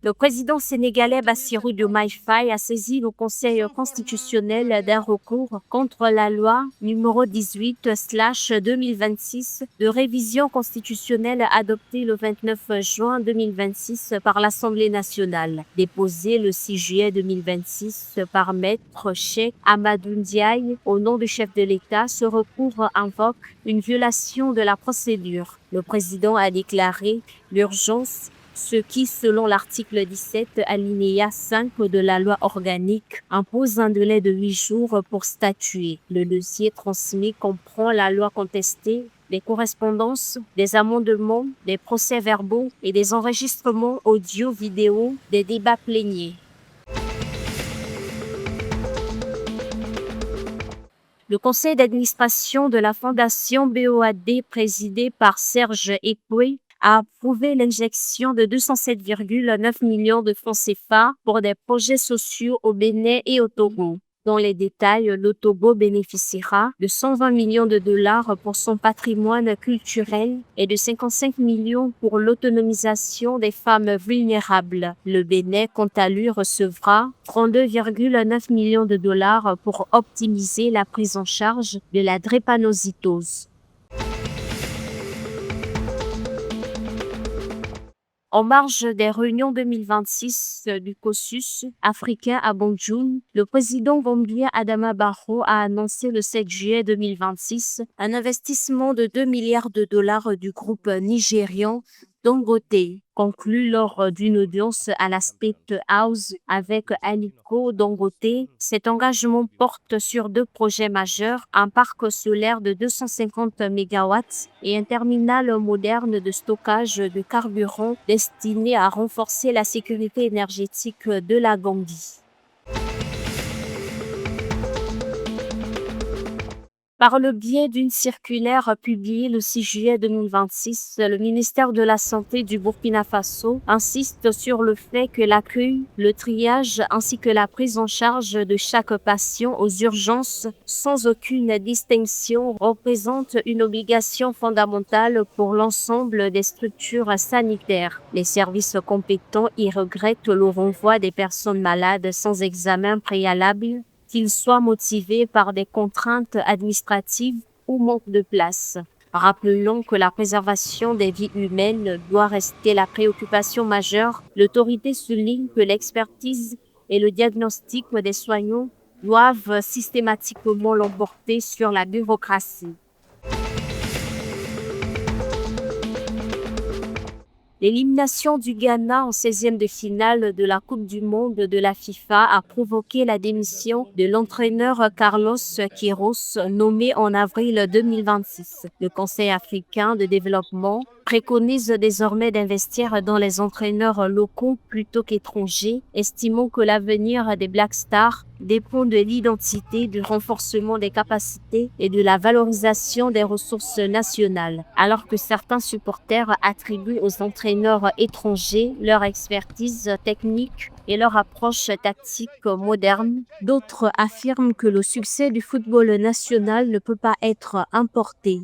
Le président sénégalais Bassirou Diomaye Faye a saisi le Conseil constitutionnel d'un recours contre la loi numéro 18/2026 de révision constitutionnelle adoptée le 29 juin 2026 par l'Assemblée nationale, déposée le 6 juillet 2026 par Maître Cheikh Amadou Ndiaye au nom du chef de l'État. Ce recours invoque une violation de la procédure. Le président a déclaré l'urgence, ce qui, selon l'article 17, alinéa 5 de la loi organique, impose un délai de 8 jours pour statuer. Le dossier transmis comprend la loi contestée, des correspondances, des amendements, des procès-verbaux et des enregistrements audio-vidéo des débats pléniers. Le conseil d'administration de la Fondation BOAD, présidé par Serge Ekwe, a approuvé l'injection de 207,9 millions de francs CFA pour des projets sociaux au Bénin et au Togo. Dans les détails, le Togo bénéficiera de 120 millions de dollars pour son patrimoine culturel et de 55 millions pour l'autonomisation des femmes vulnérables. Le Bénin, quant à lui, recevra 32,9 millions de dollars pour optimiser la prise en charge de la drépanocytose. En marge des réunions 2026 du COSUS africain à Banjul, le président gambien Adama Barrow a annoncé le 7 juillet 2026 un investissement de 2 milliards de dollars du groupe nigérian Dangote, conclu lors d'une audience à la State House avec Aliko Dangote. Cet engagement porte sur 2 projets majeurs, un parc solaire de 250 MW et un terminal moderne de stockage de carburant destiné à renforcer la sécurité énergétique de la Gambie. Par le biais d'une circulaire publiée le 6 juillet 2026, le ministère de la Santé du Burkina Faso insiste sur le fait que l'accueil, le triage ainsi que la prise en charge de chaque patient aux urgences sans aucune distinction représente une obligation fondamentale pour l'ensemble des structures sanitaires. Les services compétents y regrettent le renvoi des personnes malades sans examen préalable, qu'ils soient motivés par des contraintes administratives ou manque de place. Rappelons que la préservation des vies humaines doit rester la préoccupation majeure. L'autorité souligne que l'expertise et le diagnostic des soignants doivent systématiquement l'emporter sur la bureaucratie. L'élimination du Ghana en 16e de finale de la Coupe du monde de la FIFA a provoqué la démission de l'entraîneur Carlos Queiroz, nommé en avril 2026. Le Conseil africain de développement préconise désormais d'investir dans les entraîneurs locaux plutôt qu'étrangers, estimant que l'avenir des Black Stars dépend de l'identité, du renforcement des capacités et de la valorisation des ressources nationales. Alors que certains supporters attribuent aux entraîneurs étrangers leur expertise technique et leur approche tactique moderne, d'autres affirment que le succès du football national ne peut pas être importé.